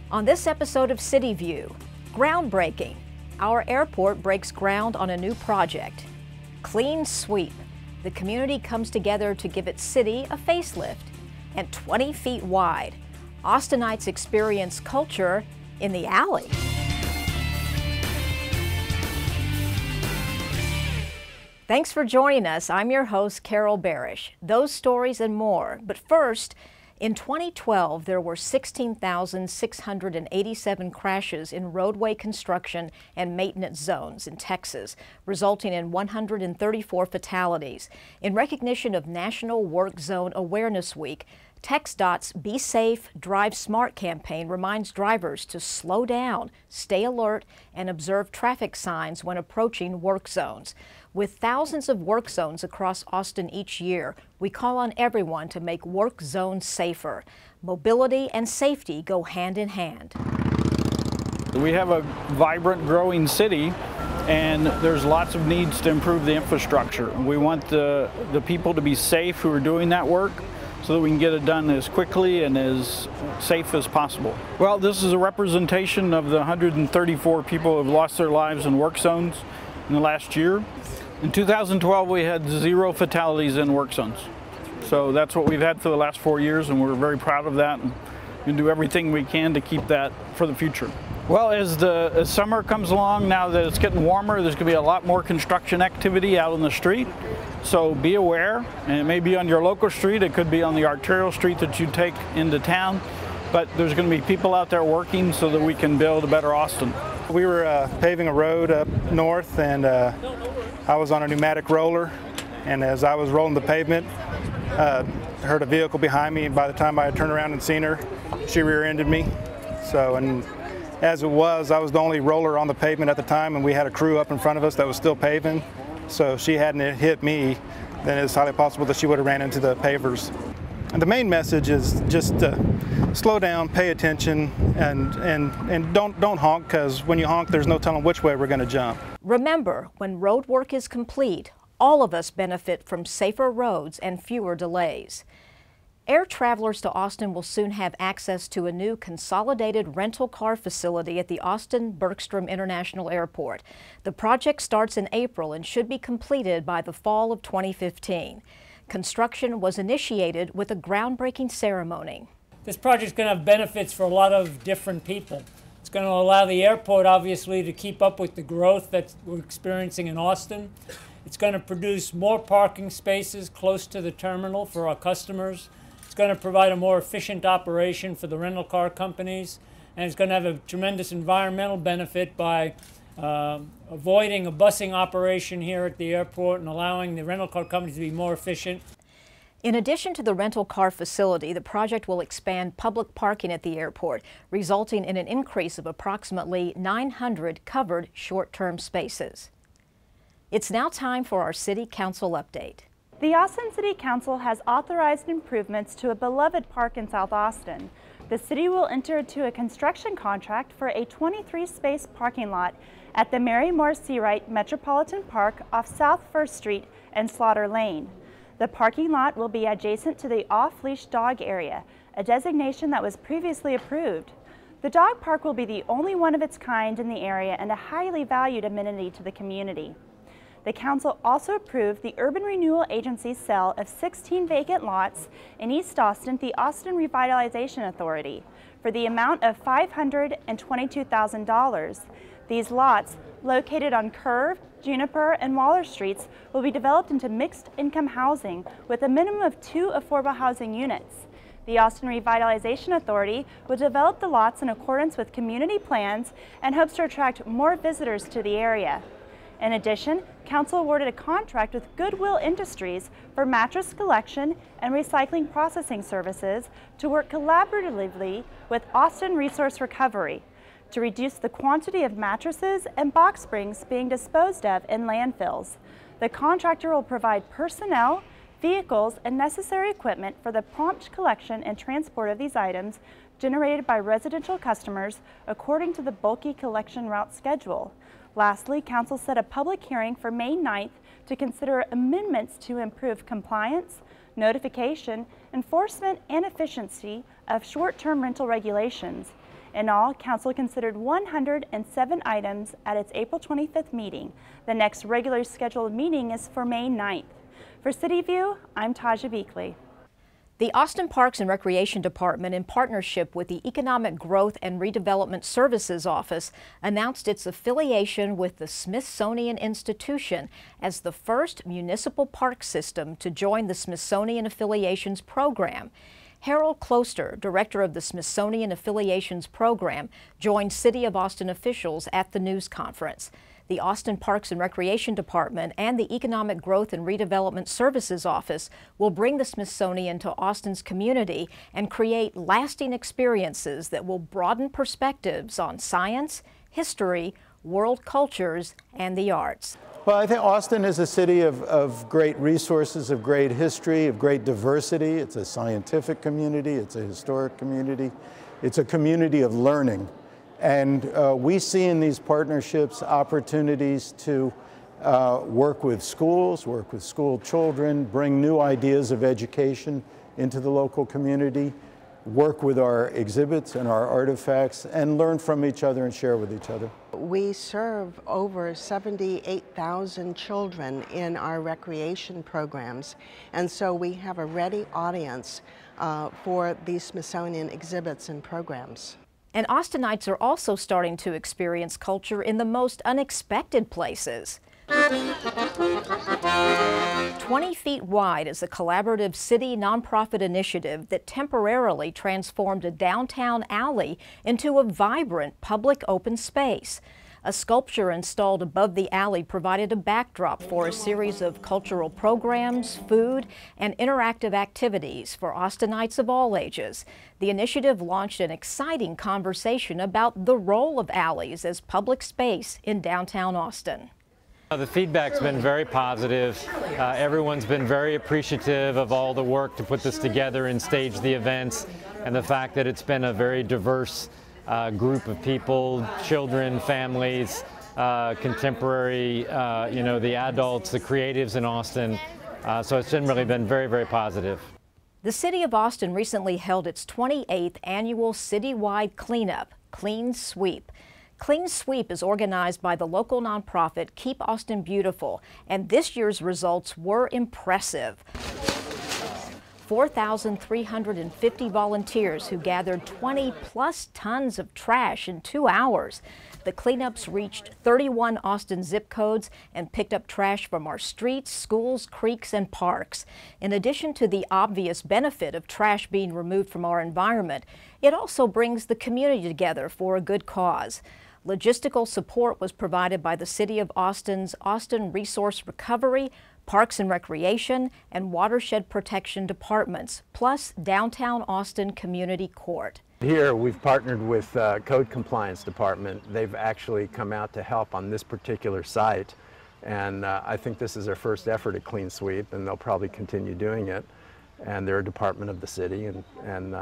On this episode of City View, groundbreaking. Our airport breaks ground on a new project. Clean sweep. The community comes together to give its city a facelift. And 20 feet wide. Austinites experience culture in the alley. Thanks for joining us. I'm your host, Carol Barish. Those stories and more. But first, in 2012, there were 16,687 crashes in roadway construction and maintenance zones in Texas, resulting in 134 fatalities. In recognition of National Work Zone Awareness Week, TxDOT's Be Safe, Drive Smart campaign reminds drivers to slow down, stay alert, and observe traffic signs when approaching work zones. With thousands of work zones across Austin each year, we call on everyone to make work zones safer. Mobility and safety go hand in hand. We have a vibrant, growing city, and there's lots of needs to improve the infrastructure. We want the people to be safe who are doing that work, so that we can get it done as quickly and as safe as possible. Well, this is a representation of the 134 people who have lost their lives in work zones in the last year. In 2012, we had 0 fatalities in work zones. So that's what we've had for the last 4 years, and we're very proud of that, and we do everything we can to keep that for the future. Well, as summer comes along, now that it's getting warmer, there's going to be a lot more construction activity out on the street. So be aware, and it may be on your local street, it could be on the arterial street that you take into town, but there's going to be people out there working so that we can build a better Austin. We were paving a road up north, and I was on a pneumatic roller, and as I was rolling the pavement, heard a vehicle behind me, and by the time I had turned around and seen her, she rear-ended me. And as it was, I was the only roller on the pavement at the time, and we had a crew up in front of us that was still paving. So if she hadn't hit me, then it's highly possible that she would have ran into the pavers. And the main message is just slow down, pay attention, and don't honk, because when you honk, there's no telling which way we're going to jump. Remember, when road work is complete, all of us benefit from safer roads and fewer delays. Air travelers to Austin will soon have access to a new consolidated rental car facility at the Austin-Bergstrom International Airport. The project starts in April and should be completed by the fall of 2015. Construction was initiated with a groundbreaking ceremony. This project is going to have benefits for a lot of different people. It's going to allow the airport, obviously, to keep up with the growth that we're experiencing in Austin. It's going to produce more parking spaces close to the terminal for our customers. It's going to provide a more efficient operation for the rental car companies, and it's going to have a tremendous environmental benefit by avoiding a busing operation here at the airport and allowing the rental car companies to be more efficient. In addition to the rental car facility, the project will expand public parking at the airport, resulting in an increase of approximately 900 covered short-term spaces. It's now time for our City Council update. The Austin City Council has authorized improvements to a beloved park in South Austin. The city will enter into a construction contract for a 23-space parking lot at the Mary Moore Seawright Metropolitan Park off South 1st Street and Slaughter Lane. The parking lot will be adjacent to the off-leash dog area, a designation that was previously approved. The dog park will be the only one of its kind in the area and a highly valued amenity to the community. The council also approved the Urban Renewal Agency's sale of 16 vacant lots in East Austin, the Austin Revitalization Authority, for the amount of $522,000. These lots, located on Curve, Juniper, and Waller Streets, will be developed into mixed-income housing with a minimum of 2 affordable housing units. The Austin Revitalization Authority will develop the lots in accordance with community plans and hopes to attract more visitors to the area. In addition, Council awarded a contract with Goodwill Industries for mattress collection and recycling processing services to work collaboratively with Austin Resource Recovery to reduce the quantity of mattresses and box springs being disposed of in landfills. The contractor will provide personnel, vehicles, and necessary equipment for the prompt collection and transport of these items generated by residential customers according to the bulky collection route schedule. Lastly, Council set a public hearing for May 9th to consider amendments to improve compliance, notification, enforcement, and efficiency of short-term rental regulations. In all, Council considered 107 items at its April 25th meeting. The next regularly scheduled meeting is for May 9th. For City View, I'm Taja Beakley. The Austin Parks and Recreation Department, in partnership with the Economic Growth and Redevelopment Services Office, announced its affiliation with the Smithsonian Institution as the first municipal park system to join the Smithsonian Affiliations program. Harold Closter, director of the Smithsonian Affiliations program, joined City of Austin officials at the news conference. The Austin Parks and Recreation Department and the Economic Growth and Redevelopment Services Office will bring the Smithsonian to Austin's community and create lasting experiences that will broaden perspectives on science, history, world cultures, and the arts. Well, I think Austin is a city of great resources, of great history, of great diversity. It's a scientific community, it's a historic community, it's a community of learning. And we see in these partnerships opportunities to work with schools, work with school children, bring new ideas of education into the local community, work with our exhibits and our artifacts, and learn from each other and share with each other. We serve over 78,000 children in our recreation programs, and so we have a ready audience for these Smithsonian exhibits and programs. And Austinites are also starting to experience culture in the most unexpected places. 20 Feet Wide is a collaborative city nonprofit initiative that temporarily transformed a downtown alley into a vibrant public open space. A sculpture installed above the alley provided a backdrop for a series of cultural programs, food, and interactive activities for Austinites of all ages. The initiative launched an exciting conversation about the role of alleys as public space in downtown Austin. The feedback's been very positive. Everyone's been very appreciative of all the work to put this together and stage the events, and the fact that it's been a very diverse group of people, children, families, contemporary, the adults, the creatives in Austin. So it's really been very, very positive. The City of Austin recently held its 28th annual citywide cleanup, Clean Sweep. Clean Sweep is organized by the local nonprofit Keep Austin Beautiful, and this year's results were impressive. 4,350 volunteers who gathered 20+ tons of trash in 2 hours. The cleanups reached 31 Austin zip codes and picked up trash from our streets, schools, creeks, and parks. In addition to the obvious benefit of trash being removed from our environment, it also brings the community together for a good cause. Logistical support was provided by the City of Austin's Austin Resource Recovery, Parks and Recreation, and Watershed Protection departments, plus Downtown Austin Community Court. Here we've partnered with Code Compliance Department. They've actually come out to help on this particular site, and I think this is their first effort at Clean Sweep, and they'll probably continue doing it. And they're a department of the city, and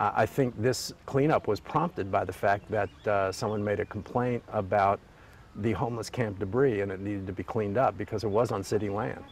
I think this cleanup was prompted by the fact that someone made a complaint about the homeless camp debris, and it needed to be cleaned up because it was on city land.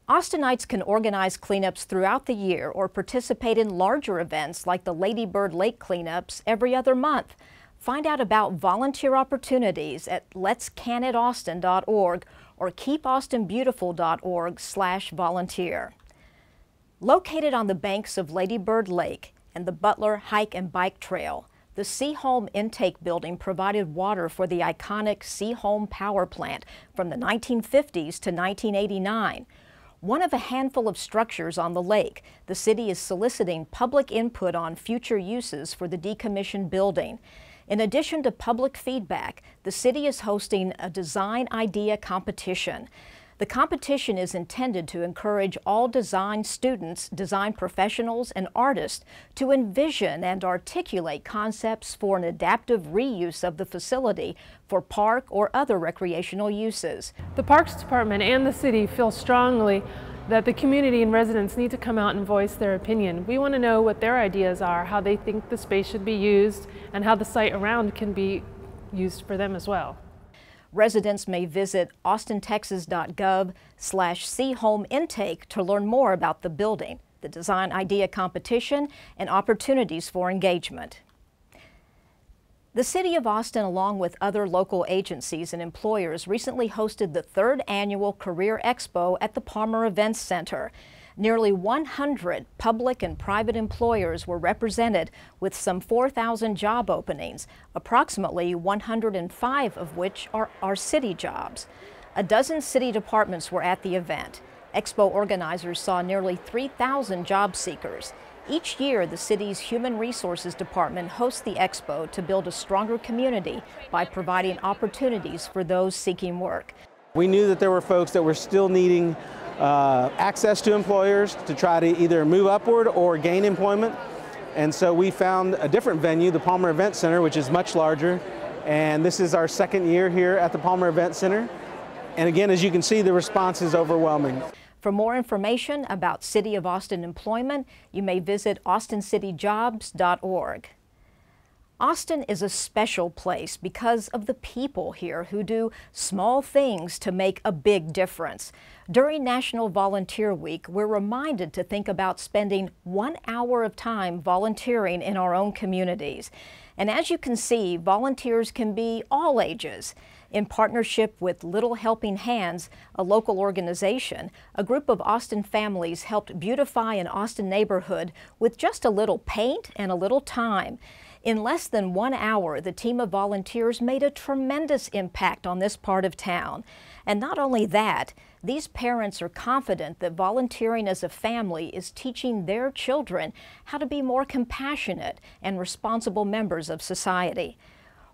Austinites can organize cleanups throughout the year or participate in larger events like the Lady Bird Lake cleanups every other month. Find out about volunteer opportunities at letscanidaustin.org or keepaustinbeautiful.org/volunteer. Located on the banks of Lady Bird Lake and the Butler Hike and Bike Trail, the Sehome Intake building provided water for the iconic Sehome power plant from the 1950s to 1989. One of a handful of structures on the lake, the city is soliciting public input on future uses for the decommissioned building. In addition to public feedback, the city is hosting a design idea competition. The competition is intended to encourage all design students, design professionals, and artists to envision and articulate concepts for an adaptive reuse of the facility for park or other recreational uses. The Parks Department and the city feel strongly that the community and residents need to come out and voice their opinion. We want to know what their ideas are, how they think the space should be used, and how the site around can be used for them as well. Residents may visit austintexas.gov/Sehome Intake to learn more about the building, the design idea competition, and opportunities for engagement. The City of Austin, along with other local agencies and employers, recently hosted the 3rd annual Career Expo at the Palmer Events Center. Nearly 100 public and private employers were represented with some 4,000 job openings, approximately 105 of which are city jobs. A dozen city departments were at the event. Expo organizers saw nearly 3,000 job seekers. Each year, the city's Human Resources Department hosts the Expo to build a stronger community by providing opportunities for those seeking work. We knew that there were folks that were still needing access to employers to try to either move upward or gain employment. And so we found a different venue, the Palmer Event Center, which is much larger. And this is our 2nd year here at the Palmer Event Center. And again, as you can see, the response is overwhelming. For more information about City of Austin employment, you may visit austintexas.gov. Austin is a special place because of the people here who do small things to make a big difference. During National Volunteer Week, we're reminded to think about spending 1 hour of time volunteering in our own communities. And as you can see, volunteers can be all ages. In partnership with Little Helping Hands, a local organization, a group of Austin families helped beautify an Austin neighborhood with just a little paint and a little time. In less than 1 hour, the team of volunteers made a tremendous impact on this part of town. And not only that, these parents are confident that volunteering as a family is teaching their children how to be more compassionate and responsible members of society.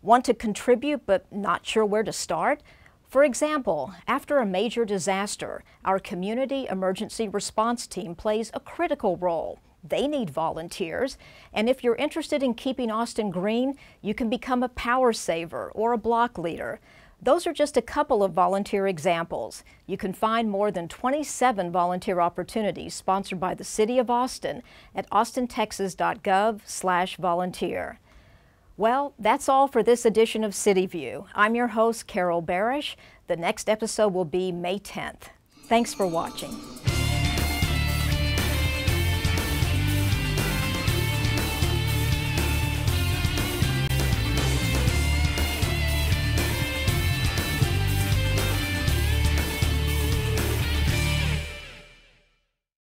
Want to contribute but not sure where to start? For example, after a major disaster, our community emergency response team plays a critical role. They need volunteers, and if you're interested in keeping Austin green, you can become a power saver or a block leader. Those are just a couple of volunteer examples. You can find more than 27 volunteer opportunities sponsored by the City of Austin at austintexas.gov/volunteer. Well, that's all for this edition of City View. I'm your host, Carol Barish. The next episode will be May 10th. Thanks for watching.